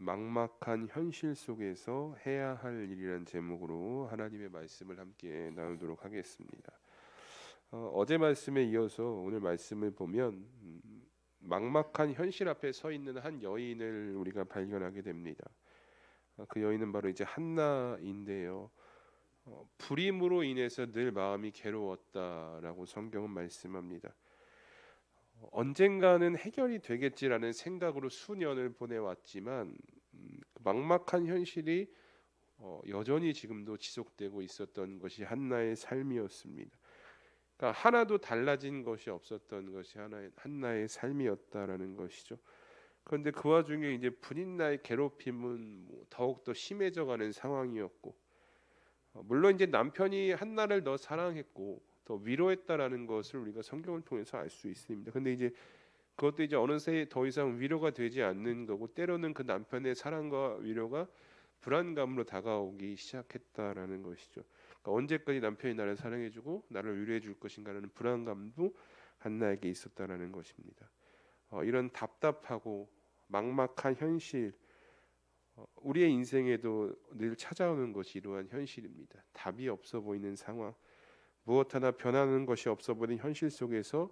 막막한 현실 속에서 해야 할 일이라는 제목으로 하나님의 말씀을 함께 나누도록 하겠습니다. 어제 말씀에 이어서 오늘 말씀을 보면 막막한 현실 앞에 서 있는 한 여인을 우리가 발견하게 됩니다. 그 여인은 바로 이제 한나인데요. 불임으로 인해서 늘 마음이 괴로웠다라고 성경은 말씀합니다. 언젠가는 해결이 되겠지라는 생각으로 수년을 보내왔지만 막막한 현실이 여전히 지금도 지속되고 있었던 것이 한나의 삶이었습니다. 그러니까 하나도 달라진 것이 없었던 것이 한나의 삶이었다라는 것이죠. 그런데 그 와중에 이제 분인나의 괴롭힘은 더욱 더 심해져가는 상황이었고, 물론 이제 남편이 한나를 더 사랑했고 더 위로했다라는 것을 우리가 성경을 통해서 알 수 있습니다. 근데 이제 그것도 이제 어느새 더 이상 위로가 되지 않는 거고, 때로는 그 남편의 사랑과 위로가 불안감으로 다가오기 시작했다라는 것이죠. 그러니까 언제까지 남편이 나를 사랑해주고 나를 위로해 줄 것인가라는 불안감도 한나에게 있었다라는 것입니다. 이런 답답하고 막막한 현실, 우리의 인생에도 늘 찾아오는 것이 이러한 현실입니다. 답이 없어 보이는 상황, 무엇 하나 변하는 것이 없어 보이는 현실 속에서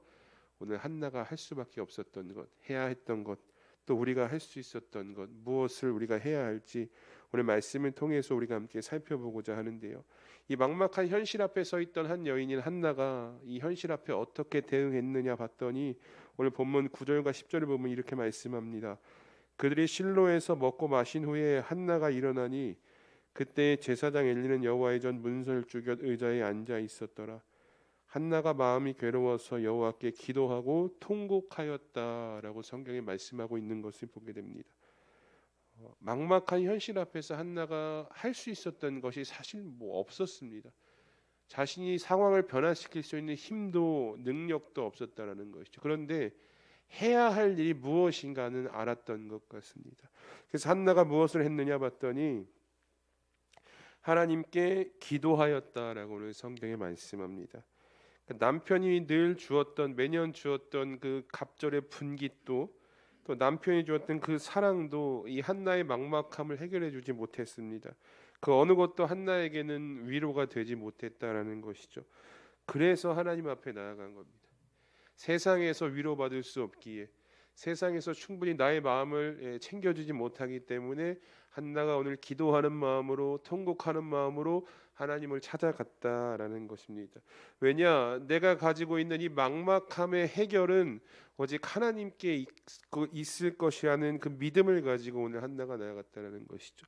오늘 한나가 할 수밖에 없었던 것, 해야 했던 것, 또 우리가 할 수 있었던 것, 무엇을 우리가 해야 할지 오늘 말씀을 통해서 우리가 함께 살펴보고자 하는데요. 이 막막한 현실 앞에 서 있던 한 여인인 한나가 이 현실 앞에 어떻게 대응했느냐 봤더니 오늘 본문 9절과 10절을 보면 이렇게 말씀합니다. 그들이 실로에서 먹고 마신 후에 한나가 일어나니 그때 제사장 엘리는 여호와의 전 문설주 곁 의자에 앉아 있었더라. 한나가 마음이 괴로워서 여호와께 기도하고 통곡하였다라고 성경에 말씀하고 있는 것을 보게 됩니다. 막막한 현실 앞에서 한나가 할 수 있었던 것이 사실 없었습니다. 자신이 상황을 변화시킬 수 있는 힘도 능력도 없었다라는 것이죠. 그런데 해야 할 일이 무엇인가는 알았던 것 같습니다. 그래서 한나가 무엇을 했느냐 봤더니 하나님께 기도하였다라고 오늘 성경에 말씀합니다. 남편이 늘 주었던, 매년 주었던 그 갑절의 분깃도, 또 남편이 주었던 그 사랑도 이 한나의 막막함을 해결해 주지 못했습니다. 그 어느 것도 한나에게는 위로가 되지 못했다라는 것이죠. 그래서 하나님 앞에 나아간 겁니다. 세상에서 위로받을 수 없기에, 세상에서 충분히 나의 마음을 챙겨주지 못하기 때문에 한나가 오늘 기도하는 마음으로, 통곡하는 마음으로 하나님을 찾아갔다라는 것입니다. 왜냐, 내가 가지고 있는 이 막막함의 해결은 오직 하나님께 있을 것이라는 그 믿음을 가지고 오늘 한나가 나아갔다라는 것이죠.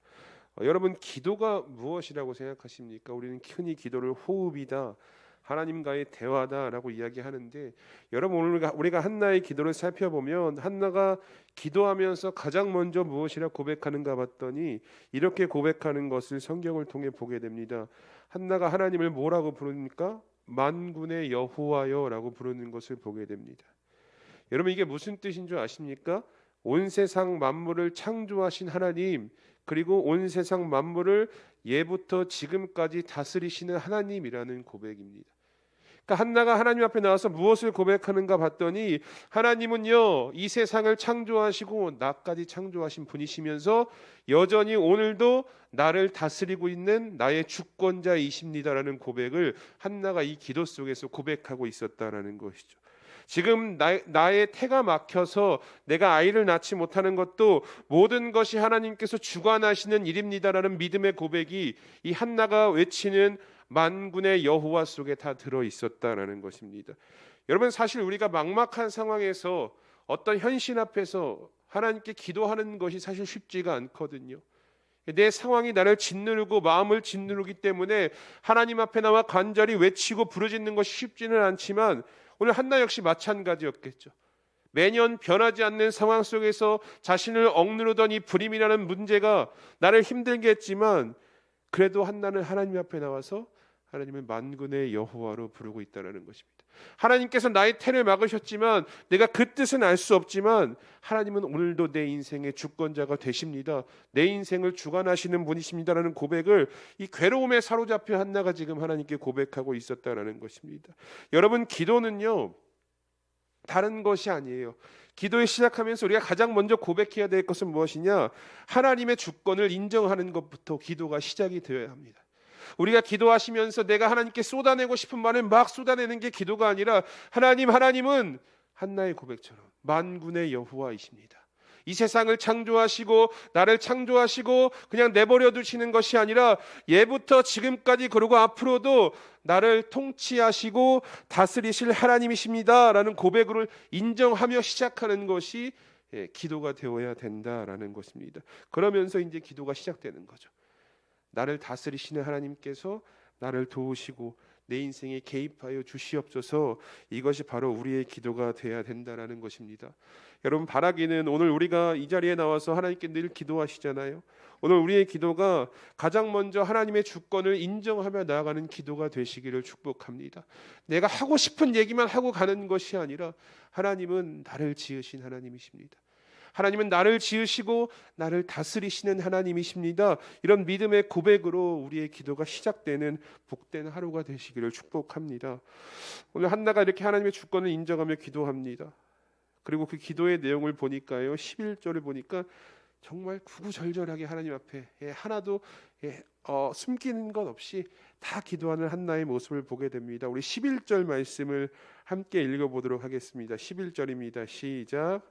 여러분, 기도가 무엇이라고 생각하십니까? 우리는 흔히 기도를 호흡이다, 하나님과의 대화다라고 이야기하는데, 여러분 오늘 우리가 한나의 기도를 살펴보면 한나가 기도하면서 가장 먼저 무엇이라 고백하는가 봤더니 이렇게 고백하는 것을 성경을 통해 보게 됩니다. 한나가 하나님을 뭐라고 부르니까 만군의 여호와여라고 부르는 것을 보게 됩니다. 여러분, 이게 무슨 뜻인 줄 아십니까? 온 세상 만물을 창조하신 하나님, 그리고 온 세상 만물을 예부터 지금까지 다스리시는 하나님이라는 고백입니다. 그러니까 한나가 하나님 앞에 나와서 무엇을 고백하는가 봤더니 하나님은요, 이 세상을 창조하시고 나까지 창조하신 분이시면서 여전히 오늘도 나를 다스리고 있는 나의 주권자이십니다라는 고백을 한나가 이 기도 속에서 고백하고 있었다라는 것이죠. 지금 나의 태가 막혀서 내가 아이를 낳지 못하는 것도 모든 것이 하나님께서 주관하시는 일입니다라는 믿음의 고백이 이 한나가 외치는 만군의 여호와 속에 다 들어 있었다라는 것입니다. 여러분, 사실 우리가 막막한 상황에서 어떤 현실 앞에서 하나님께 기도하는 것이 사실 쉽지가 않거든요. 내 상황이 나를 짓누르고 마음을 짓누르기 때문에 하나님 앞에 나와 간절히 외치고 부르짖는 것이 쉽지는 않지만 오늘 한나 역시 마찬가지였겠죠. 매년 변하지 않는 상황 속에서 자신을 억누르던 이 불임이라는 문제가 나를 힘들게 했지만 그래도 한나는 하나님 앞에 나와서 하나님을 만군의 여호와로 부르고 있다는 것입니다. 하나님께서 나의 태를 막으셨지만 내가 그 뜻은 알 수 없지만 하나님은 오늘도 내 인생의 주권자가 되십니다. 내 인생을 주관하시는 분이십니다라는 고백을 이 괴로움에 사로잡혀 한나가 지금 하나님께 고백하고 있었다라는 것입니다. 여러분, 기도는요 다른 것이 아니에요. 기도에 시작하면서 우리가 가장 먼저 고백해야 될 것은 무엇이냐? 하나님의 주권을 인정하는 것부터 기도가 시작이 되어야 합니다. 우리가 기도하시면서 내가 하나님께 쏟아내고 싶은 말을 막 쏟아내는 게 기도가 아니라 하나님은 한나의 고백처럼 만군의 여호와이십니다. 이 세상을 창조하시고 나를 창조하시고 그냥 내버려 두시는 것이 아니라 예부터 지금까지 그리고 앞으로도 나를 통치하시고 다스리실 하나님이십니다 라는 고백을 인정하며 시작하는 것이 기도가 되어야 된다라는 것입니다. 그러면서 이제 기도가 시작되는 거죠. 나를 다스리시는 하나님께서 나를 도우시고 내 인생에 개입하여 주시옵소서. 이것이 바로 우리의 기도가 되어야 된다라는 것입니다. 여러분, 바라기는 오늘 우리가 이 자리에 나와서 하나님께 늘 기도하시잖아요. 오늘 우리의 기도가 가장 먼저 하나님의 주권을 인정하며 나아가는 기도가 되시기를 축복합니다. 내가 하고 싶은 얘기만 하고 가는 것이 아니라 하나님은 나를 지으신 하나님이십니다. 하나님은 나를 지으시고 나를 다스리시는 하나님이십니다. 이런 믿음의 고백으로 우리의 기도가 시작되는 복된 하루가 되시기를 축복합니다. 오늘 한나가 이렇게 하나님의 주권을 인정하며 기도합니다. 그리고 그 기도의 내용을 보니까요, 11절을 보니까 정말 구구절절하게 하나님 앞에 하나도 숨기는 것 없이 다 기도하는 한나의 모습을 보게 됩니다. 우리 11절 말씀을 함께 읽어보도록 하겠습니다. 11절입니다. 시작.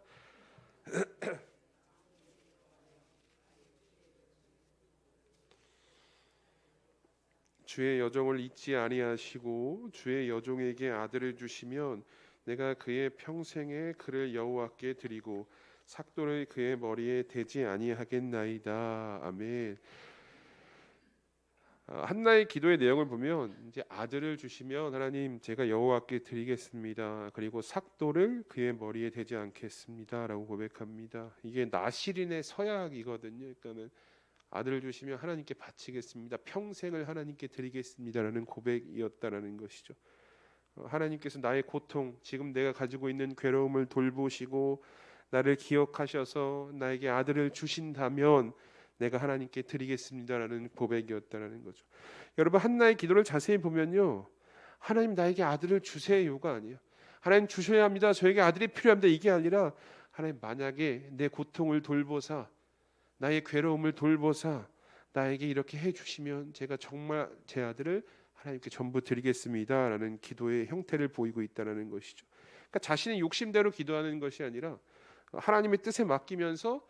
주의 여종을 잊지 아니하시고 주의 여종에게 아들을 주시면 내가 그의 평생에 그를 여호와께 드리고 삭도를 그의 머리에 대지 아니하겠나이다. 아멘. 한나의 기도의 내용을 보면 이제 아들을 주시면 하나님 제가 여호와께 드리겠습니다. 그리고 삭도를 그의 머리에 대지 않겠습니다라고 고백합니다. 이게 나시린의 서약이거든요. 그러니까는 아들을 주시면 하나님께 바치겠습니다. 평생을 하나님께 드리겠습니다라는 고백이었다라는 것이죠. 하나님께서 나의 고통, 지금 내가 가지고 있는 괴로움을 돌보시고 나를 기억하셔서 나에게 아들을 주신다면 내가 하나님께 드리겠습니다라는 고백이었다라는 거죠. 여러분, 한나의 기도를 자세히 보면요, 하나님 나에게 아들을 주세요가 아니에요. 하나님 주셔야 합니다. 저에게 아들이 필요합니다. 이게 아니라 하나님 만약에 내 고통을 돌보사 나의 괴로움을 돌보사 나에게 이렇게 해주시면 제가 정말 제 아들을 하나님께 전부 드리겠습니다라는 기도의 형태를 보이고 있다는 것이죠. 그러니까 자신의 욕심대로 기도하는 것이 아니라 하나님의 뜻에 맡기면서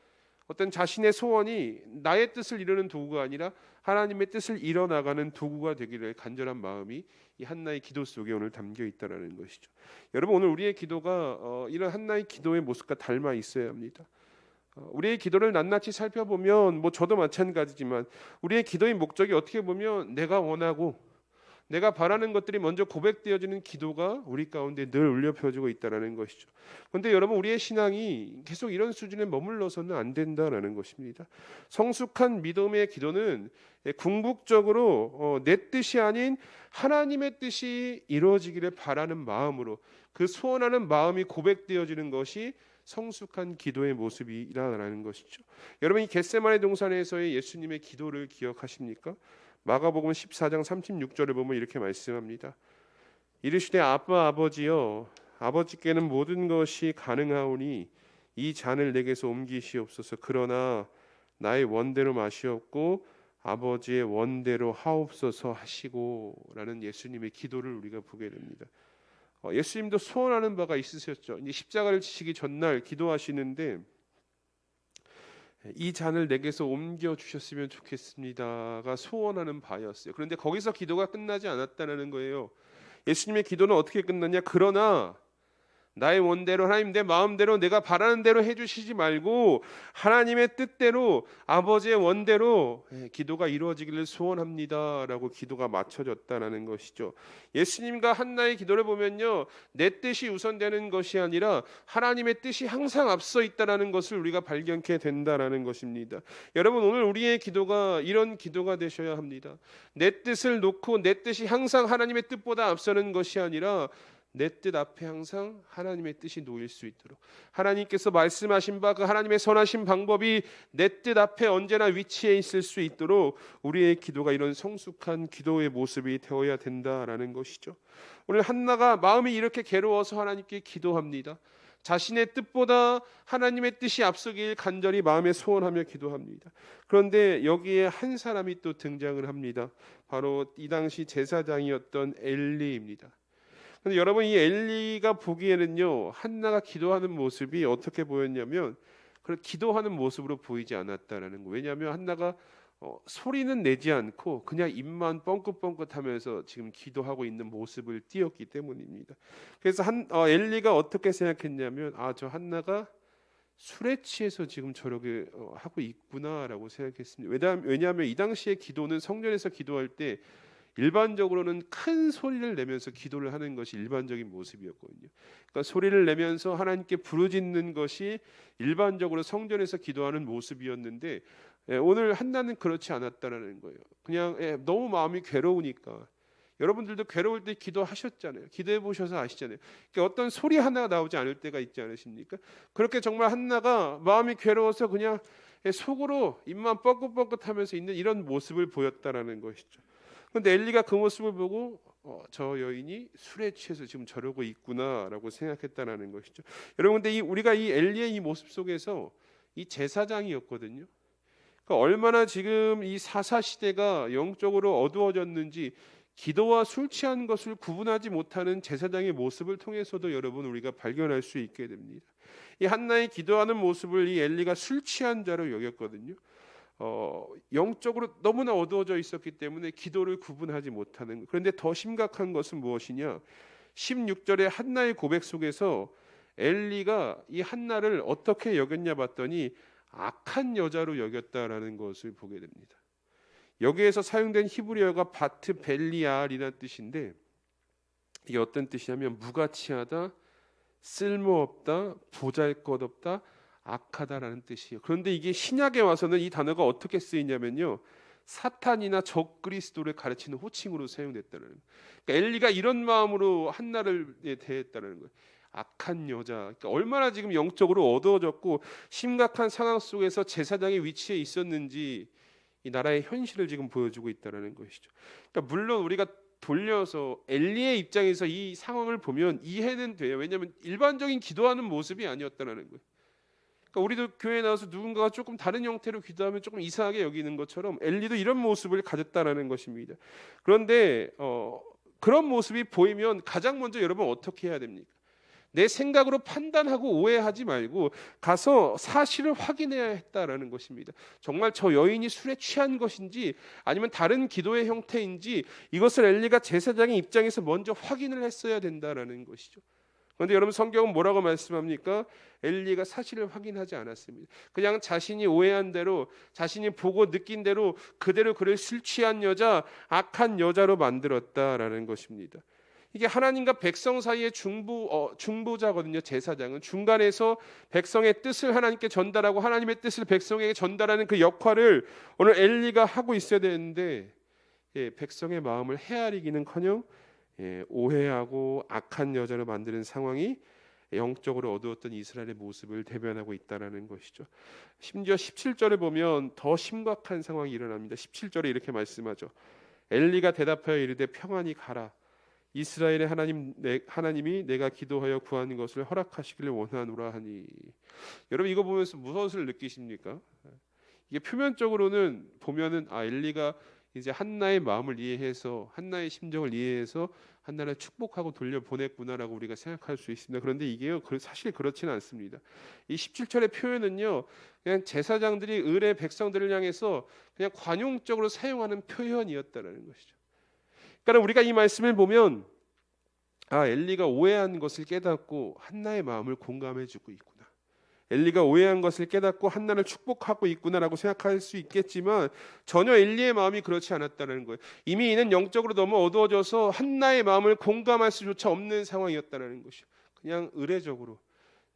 어떤 자신의 소원이 나의 뜻을 이루는 도구가 아니라 하나님의 뜻을 이뤄나가는 도구가 되기를 간절한 마음이 이 한나의 기도 속에 오늘 담겨 있다는 것이죠. 여러분, 오늘 우리의 기도가 이런 한나의 기도의 모습과 닮아 있어야 합니다. 우리의 기도를 낱낱이 살펴보면 저도 마찬가지지만 우리의 기도의 목적이 어떻게 보면 내가 원하고 내가 바라는 것들이 먼저 고백되어지는 기도가 우리 가운데 늘 울려 퍼지고 있다는 것이죠. 그런데 여러분, 우리의 신앙이 계속 이런 수준에 머물러서는 안 된다는 것입니다. 성숙한 믿음의 기도는 궁극적으로 내 뜻이 아닌 하나님의 뜻이 이루어지기를 바라는 마음으로 그 소원하는 마음이 고백되어지는 것이 성숙한 기도의 모습이라는 것이죠. 여러분, 이 겟세마네 동산에서의 예수님의 기도를 기억하십니까? 마가복음 14장 36절을 보면 이렇게 말씀합니다. 이르시되 아빠 아버지여, 아버지께는 모든 것이 가능하오니 이 잔을 내게서 옮기시옵소서. 그러나 나의 원대로 마시옵고 아버지의 원대로 하옵소서 하시고라는 예수님의 기도를 우리가 보게 됩니다. 예수님도 소원하는 바가 있으셨죠. 이제 십자가를 지시기 전날 기도하시는데 이 잔을 내게서 옮겨 주셨으면 좋겠습니다가 소원하는 바였어요. 그런데 거기서 기도가 끝나지 않았다는 거예요. 예수님의 기도는 어떻게 끝났냐? 그러나 나의 원대로, 하나님 내 마음대로 내가 바라는 대로 해주시지 말고 하나님의 뜻대로 아버지의 원대로 기도가 이루어지기를 소원합니다라고 기도가 맞춰졌다는 것이죠. 예수님과 한나의 기도를 보면요, 내 뜻이 우선되는 것이 아니라 하나님의 뜻이 항상 앞서 있다는 것을 우리가 발견케 된다는 것입니다. 여러분, 오늘 우리의 기도가 이런 기도가 되셔야 합니다. 내 뜻을 놓고 내 뜻이 항상 하나님의 뜻보다 앞서는 것이 아니라 내 뜻 앞에 항상 하나님의 뜻이 놓일 수 있도록, 하나님께서 말씀하신 바 그 하나님의 선하신 방법이 내 뜻 앞에 언제나 위치해 있을 수 있도록 우리의 기도가 이런 성숙한 기도의 모습이 되어야 된다라는 것이죠. 오늘 한나가 마음이 이렇게 괴로워서 하나님께 기도합니다. 자신의 뜻보다 하나님의 뜻이 앞서길 간절히 마음에 소원하며 기도합니다. 그런데 여기에 한 사람이 또 등장을 합니다. 바로 이 당시 제사장이었던 엘리입니다. 근데 여러분, 이 엘리가 보기에는요, 한나가 기도하는 모습이 어떻게 보였냐면 기도하는 모습으로 보이지 않았다라는 거예요. 왜냐하면 한나가 소리는 내지 않고 그냥 입만 뻥긋뻥긋하면서 지금 기도하고 있는 모습을 띄었기 때문입니다. 그래서 엘리가 어떻게 생각했냐면, 저 한나가 술에 취해서 지금 저렇게 하고 있구나라고 생각했습니다. 왜냐하면 이 당시의 기도는, 성전에서 기도할 때 일반적으로는 큰 소리를 내면서 기도를 하는 것이 일반적인 모습이었거든요. 그러니까 소리를 내면서 하나님께 부르짖는 것이 일반적으로 성전에서 기도하는 모습이었는데, 오늘 한나는 그렇지 않았다는 거예요. 그냥 너무 마음이 괴로우니까. 여러분들도 괴로울 때 기도하셨잖아요. 기도해 보셔서 아시잖아요. 그러니까 어떤 소리 하나가 나오지 않을 때가 있지 않으십니까? 그렇게 정말 한나가 마음이 괴로워서 그냥 속으로 입만 뻐긋뻐긋하면서 있는 이런 모습을 보였다라는 것이죠. 그런데 엘리가 그 모습을 보고 저 여인이 술에 취해서 지금 저러고 있구나라고 생각했다라는 것이죠. 여러분, 근데 우리가 이 엘리의 이 모습 속에서 이 제사장이었거든요. 그러니까 얼마나 지금 이 사사 시대가 영적으로 어두워졌는지, 기도와 술 취한 것을 구분하지 못하는 제사장의 모습을 통해서도 여러분, 우리가 발견할 수 있게 됩니다. 이 한나의 기도하는 모습을 이 엘리가 술 취한 자로 여겼거든요. 영적으로 너무나 어두워져 있었기 때문에 기도를 구분하지 못하는. 그런데 더 심각한 것은 무엇이냐? 16절의 한나의 고백 속에서 엘리가 이 한나를 어떻게 여겼냐 봤더니 악한 여자로 여겼다라는 것을 보게 됩니다. 여기에서 사용된 히브리어가 바트 벨리알이라는 뜻인데, 이게 어떤 뜻이냐면 무가치하다, 쓸모없다, 보잘것없다, 악하다라는 뜻이에요. 그런데 이게 신약에 와서는 이 단어가 어떻게 쓰이냐면요, 사탄이나 적 그리스도를 가르치는 호칭으로 사용됐다는 거예요. 그러니까 엘리가 이런 마음으로 한나를 대했다는 거예요. 악한 여자. 그러니까 얼마나 지금 영적으로 어두워졌고 심각한 상황 속에서 제사장의 위치에 있었는지 이 나라의 현실을 지금 보여주고 있다는 것이죠. 그러니까 물론 우리가 돌려서 엘리의 입장에서 이 상황을 보면 이해는 돼요. 왜냐하면 일반적인 기도하는 모습이 아니었다는 거예요. 그러니까 우리도 교회에 나와서 누군가가 조금 다른 형태로 기도하면 조금 이상하게 여기는 것처럼 엘리도 이런 모습을 가졌다라는 것입니다. 그런데 그런 모습이 보이면 가장 먼저 여러분 어떻게 해야 됩니까? 내 생각으로 판단하고 오해하지 말고 가서 사실을 확인해야 했다라는 것입니다. 정말 저 여인이 술에 취한 것인지 아니면 다른 기도의 형태인지 이것을 엘리가 제사장의 입장에서 먼저 확인을 했어야 된다라는 것이죠. 그런데 여러분, 성경은 뭐라고 말씀합니까? 엘리가 사실을 확인하지 않았습니다. 그냥 자신이 오해한 대로, 자신이 보고 느낀 대로 그대로 그를 술 취한 여자, 악한 여자로 만들었다라는 것입니다. 이게 하나님과 백성 사이의 중보자거든요. 제사장은 중간에서 백성의 뜻을 하나님께 전달하고 하나님의 뜻을 백성에게 전달하는 그 역할을 오늘 엘리가 하고 있어야 되는데, 백성의 마음을 헤아리기는커녕 오해하고 악한 여자로 만드는 상황이 영적으로 어두웠던 이스라엘의 모습을 대변하고 있다라는 것이죠. 심지어 17절에 보면 더 심각한 상황이 일어납니다. 17절에 이렇게 말씀하죠. 엘리가 대답하여 이르되 평안히 가라. 이스라엘의 하나님이 내가 기도하여 구하는 것을 허락하시기를 원하노라 하니. 여러분, 이거 보면서 무엇을 느끼십니까? 이게 표면적으로는 보면은 엘리가 이제 한나의 마음을 이해해서, 한나의 심정을 이해해서 한나를 축복하고 돌려보냈구나라고 우리가 생각할 수 있습니다. 그런데 이게요, 사실 그렇지는 않습니다. 이 17절의 표현은요, 그냥 제사장들이 을의 백성들을 향해서 그냥 관용적으로 사용하는 표현이었다는 것이죠. 그러니까 우리가 이 말씀을 보면 엘리가 오해한 것을 깨닫고 한나의 마음을 공감해주고 있구나. 엘리가 오해한 것을 깨닫고 한나를 축복하고 있구나라고 생각할 수 있겠지만 전혀 엘리의 마음이 그렇지 않았다는 거예요. 이미 이는 영적으로 너무 어두워져서 한나의 마음을 공감할 수조차 없는 상황이었다는 것이죠. 그냥 의례적으로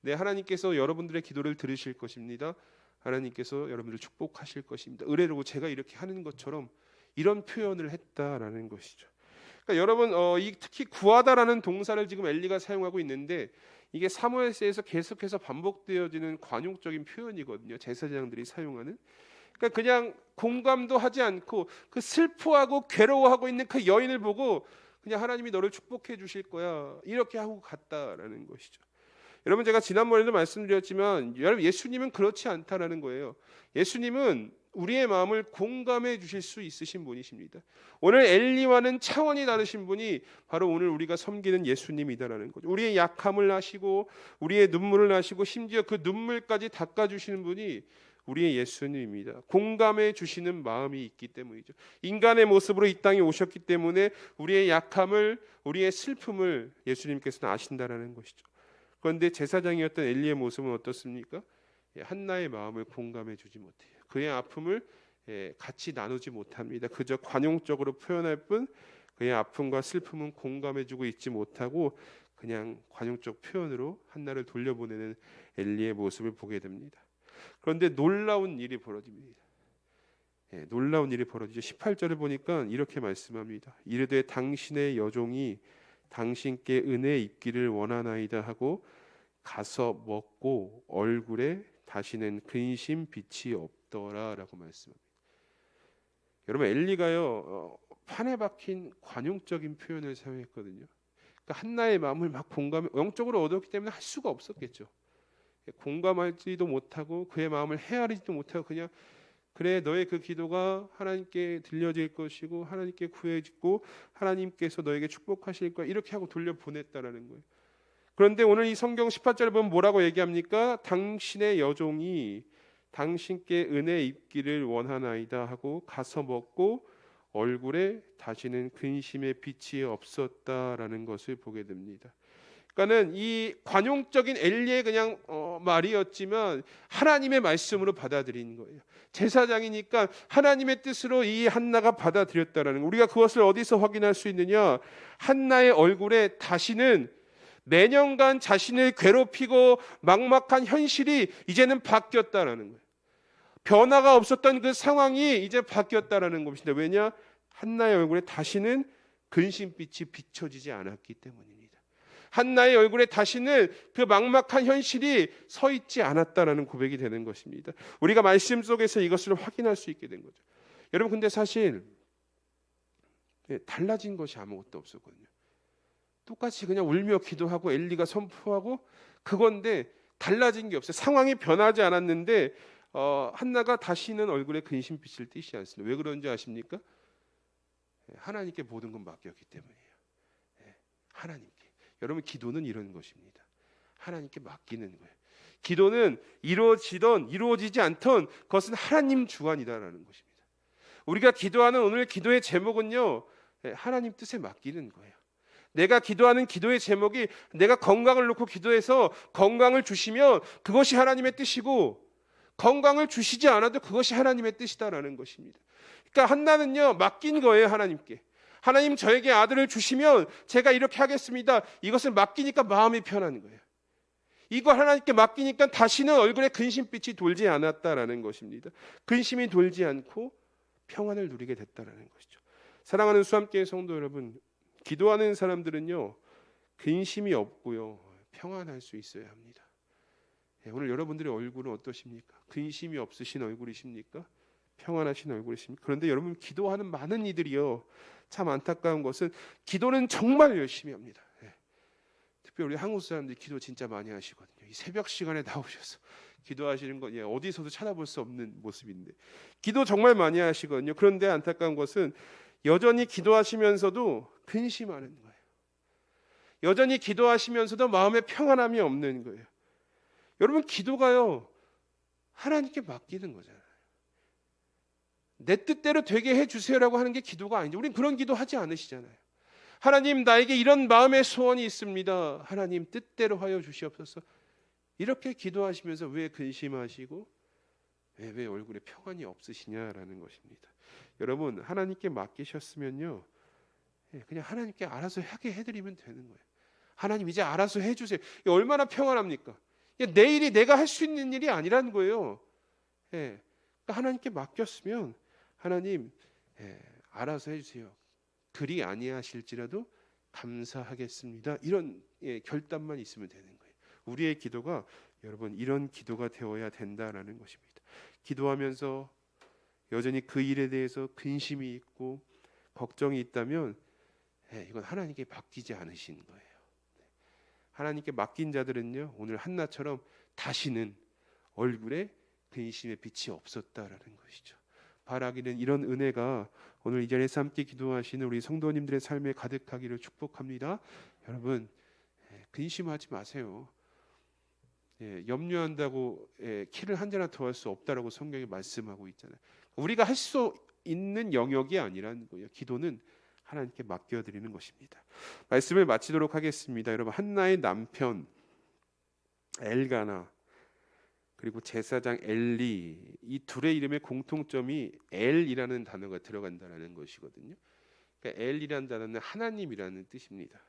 하나님께서 여러분들의 기도를 들으실 것입니다. 하나님께서 여러분들을 축복하실 것입니다. 의례로 제가 이렇게 하는 것처럼 이런 표현을 했다라는 것이죠. 그러니까 여러분, 특히 구하다라는 동사를 지금 엘리가 사용하고 있는데 이게 사무엘서에서 계속해서 반복되어지는 관용적인 표현이거든요. 제사장들이 사용하는. 그러니까 그냥 공감도 하지 않고 그 슬퍼하고 괴로워하고 있는 그 여인을 보고 그냥 하나님이 너를 축복해 주실 거야 이렇게 하고 갔다라는 것이죠. 여러분 제가 지난번에도 말씀드렸지만 여러분 예수님은 그렇지 않다라는 거예요. 예수님은 우리의 마음을 공감해 주실 수 있으신 분이십니다. 오늘 엘리와는 차원이 다르신 분이 바로 오늘 우리가 섬기는 예수님이다라는 거죠. 우리의 약함을 아시고 우리의 눈물을 아시고 심지어 그 눈물까지 닦아주시는 분이 우리의 예수님입니다. 공감해 주시는 마음이 있기 때문이죠. 인간의 모습으로 이 땅에 오셨기 때문에 우리의 약함을 우리의 슬픔을 예수님께서는 아신다라는 것이죠. 그런데 제사장이었던 엘리의 모습은 어떻습니까? 한나의 마음을 공감해 주지 못해요. 그의 아픔을 같이 나누지 못합니다. 그저 관용적으로 표현할 뿐 그의 아픔과 슬픔은 공감해 주고 있지 못하고 그냥 관용적 표현으로 한나를 돌려보내는 엘리의 모습을 보게 됩니다. 그런데 놀라운 일이 벌어집니다. 놀라운 일이 벌어지죠. 18절을 보니까 이렇게 말씀합니다. 이르되 당신의 여종이 당신께 은혜 입기를 원하나이다 하고 가서 먹고 얼굴에 다시는 근심 빛이 없더라라고 말씀합니다. 여러분 엘리가요 판에 박힌 관용적인 표현을 사용했거든요. 그러니까 한나의 마음을 막 영적으로 얻었기 때문에 할 수가 없었겠죠. 공감하지도 못하고 그의 마음을 헤아리지도 못하고 그냥 그래 너의 그 기도가 하나님께 들려질 것이고 하나님께 구해지고 하나님께서 너에게 축복하실 거야 이렇게 하고 돌려보냈다라는 거예요. 그런데 오늘 이 성경 18절을 보면 뭐라고 얘기합니까? 당신의 여종이 당신께 은혜 입기를 원하나이다 하고 가서 먹고 얼굴에 다시는 근심의 빛이 없었다라는 것을 보게 됩니다. 그러니까는 이 관용적인 엘리의 그냥 말이었지만 하나님의 말씀으로 받아들인 거예요. 제사장이니까 하나님의 뜻으로 이 한나가 받아들였다라는 거. 우리가 그것을 어디서 확인할 수 있느냐? 한나의 얼굴에 다시는 매년간 자신을 괴롭히고 막막한 현실이 이제는 바뀌었다라는 거예요. 변화가 없었던 그 상황이 이제 바뀌었다라는 것입니다. 왜냐? 한나의 얼굴에 다시는 근심빛이 비춰지지 않았기 때문입니다. 한나의 얼굴에 다시는 그 막막한 현실이 서 있지 않았다라는 고백이 되는 것입니다. 우리가 말씀 속에서 이것을 확인할 수 있게 된 거죠. 여러분 근데 사실 달라진 것이 아무것도 없었거든요. 똑같이 그냥 울며 기도하고 엘리가 선포하고 그건데 달라진 게 없어요. 상황이 변하지 않았는데 한나가 다시는 얼굴에 근심빛을 띠지 않습니다. 왜 그런지 아십니까? 하나님께 모든 건 맡겼기 때문이에요. 하나님께. 여러분 기도는 이런 것입니다. 하나님께 맡기는 거예요. 기도는 이루어지던 이루어지지 않던 그것은 하나님 주관이다라는 것입니다. 우리가 기도하는 오늘 기도의 제목은요. 하나님 뜻에 맡기는 거예요. 내가 기도하는 기도의 제목이 내가 건강을 놓고 기도해서 건강을 주시면 그것이 하나님의 뜻이고 건강을 주시지 않아도 그것이 하나님의 뜻이다라는 것입니다. 그러니까 한나는요 맡긴 거예요. 하나님께. 하나님 저에게 아들을 주시면 제가 이렇게 하겠습니다. 이것을 맡기니까 마음이 편한 거예요. 이걸 하나님께 맡기니까 다시는 얼굴에 근심빛이 돌지 않았다라는 것입니다. 근심이 돌지 않고 평안을 누리게 됐다라는 것이죠. 사랑하는 수함교회 성도 여러분, 기도하는 사람들은요 근심이 없고요 평안할 수 있어야 합니다. 오늘 여러분들의 얼굴은 어떠십니까? 근심이 없으신 얼굴이십니까? 평안하신 얼굴이십니까? 그런데 여러분 기도하는 많은 이들이요 참 안타까운 것은 기도는 정말 열심히 합니다. 특별히 우리 한국 사람들이 기도 진짜 많이 하시거든요. 이 새벽 시간에 나오셔서 기도하시는 건 어디서도 찾아볼 수 없는 모습인데 기도 정말 많이 하시거든요. 그런데 안타까운 것은 여전히 기도하시면서도 근심하는 거예요. 여전히 기도하시면서도 마음에 평안함이 없는 거예요. 여러분 기도가요 하나님께 맡기는 거잖아요. 내 뜻대로 되게 해주세요라고 하는 게 기도가 아니죠. 우린 그런 기도 하지 않으시잖아요. 하나님 나에게 이런 마음의 소원이 있습니다. 하나님 뜻대로 하여 주시옵소서. 이렇게 기도하시면서 왜 근심하시고 왜 얼굴에 평안이 없으시냐라는 것입니다. 여러분 하나님께 맡기셨으면요 그냥 하나님께 알아서 하게 해드리면 되는 거예요. 하나님 이제 알아서 해주세요. 얼마나 평안합니까? 내 일이 내가 할 수 있는 일이 아니라는 거예요. 그러니까 하나님께 맡겼으면 하나님 알아서 해주세요. 그리 아니하실지라도 감사하겠습니다. 이런 결단만 있으면 되는 거예요. 우리의 기도가 여러분 이런 기도가 되어야 된다라는 것입니다. 기도하면서 여전히 그 일에 대해서 근심이 있고 걱정이 있다면 이건 하나님께 맡기지 않으신 거예요. 하나님께 맡긴 자들은요, 오늘 한나처럼 다시는 얼굴에 근심의 빛이 없었다라는 것이죠. 바라기는 이런 은혜가 오늘 이 자리에서 함께 기도하시는 우리 성도님들의 삶에 가득하기를 축복합니다. 여러분, 근심하지 마세요. 염려한다고 키를 한 자나 더 할 수 없다라고 성경이 말씀하고 있잖아요. 우리가 할 수 있는 영역이 아니라는 거예요. 기도는 하나님께 맡겨드리는 것입니다. 말씀을 마치도록 하겠습니다. 여러분, 한나의 남편 엘가나 그리고 제사장 엘리, 이 둘의 이름의 공통점이 엘이라는 단어가 들어간다는 것이거든요. 그러니까 엘이라는 단어는 하나님이라는 뜻입니다.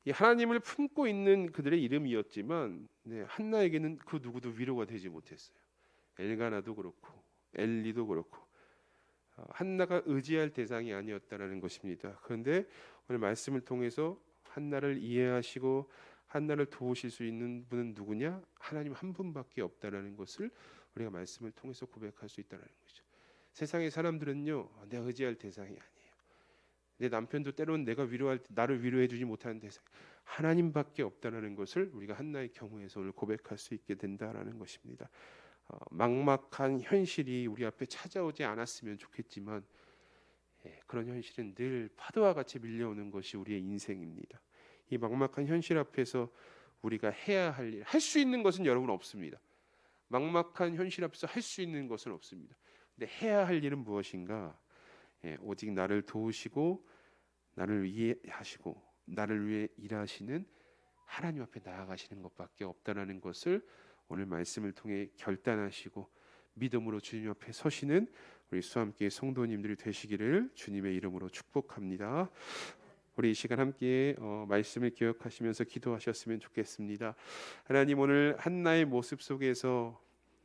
이 하나님을 품고 있는 그들의 이름이었지만 한나에게는 그 누구도 위로가 되지 못했어요. 엘가나도 그렇고 엘리도 그렇고 한나가 의지할 대상이 아니었다라는 것입니다. 그런데 오늘 말씀을 통해서 한나를 이해하시고 한나를 도우실 수 있는 분은 누구냐? 하나님 한 분밖에 없다라는 것을 우리가 말씀을 통해서 고백할 수 있다는 거죠. 세상의 사람들은요, 내가 의지할 대상이 아니에요. 내 남편도 때로는 내가 위로할 때 나를 위로해주지 못하는 대상, 하나님밖에 없다라는 것을 우리가 한나의 경우에서 오늘 고백할 수 있게 된다라는 것입니다. 막막한 현실이 우리 앞에 찾아오지 않았으면 좋겠지만 그런 현실은 늘 파도와 같이 밀려오는 것이 우리의 인생입니다. 이 막막한 현실 앞에서 우리가 해야 할 일, 할 수 있는 것은 여러분 없습니다. 막막한 현실 앞에서 할 수 있는 것은 없습니다. 근데 해야 할 일은 무엇인가? 오직 나를 도우시고 나를 이해하시고 나를 위해 일하시는 하나님 앞에 나아가시는 것밖에 없다라는 것을 오늘 말씀을 통해 결단하시고 믿음으로 주님 앞에 서시는 우리 수함교회 성도님들이 되시기를 주님의 이름으로 축복합니다. 우리 이 시간 함께 말씀을 기억하시면서 기도하셨으면 좋겠습니다. 하나님, 오늘 한나의 모습 속에서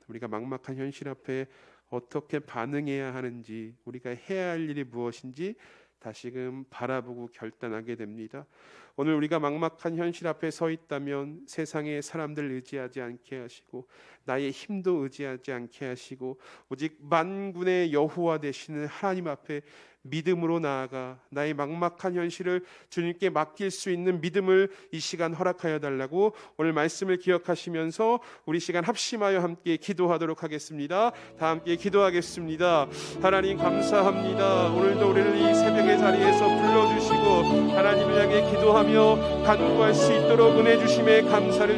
우리가 막막한 현실 앞에 어떻게 반응해야 하는지, 우리가 해야 할 일이 무엇인지 다시금 바라보고 결단하게 됩니다. 오늘 우리가 막막한 현실 앞에 서 있다면 세상의 사람들 의지하지 않게 하시고 나의 힘도 의지하지 않게 하시고 오직 만군의 여호와 되시는 하나님 앞에 믿음으로 나아가 나의 막막한 현실을 주님께 맡길 수 있는 믿음을 이 시간 허락하여 달라고 오늘 말씀을 기억하시면서 우리 시간 합심하여 함께 기도하도록 하겠습니다. 다 함께 기도하겠습니다. 하나님 감사합니다. 오늘도 우리를 이 새벽의 자리에서 불러주시고 하나님을 향해 기도하며 간구할 수 있도록 은혜 주심에 감사를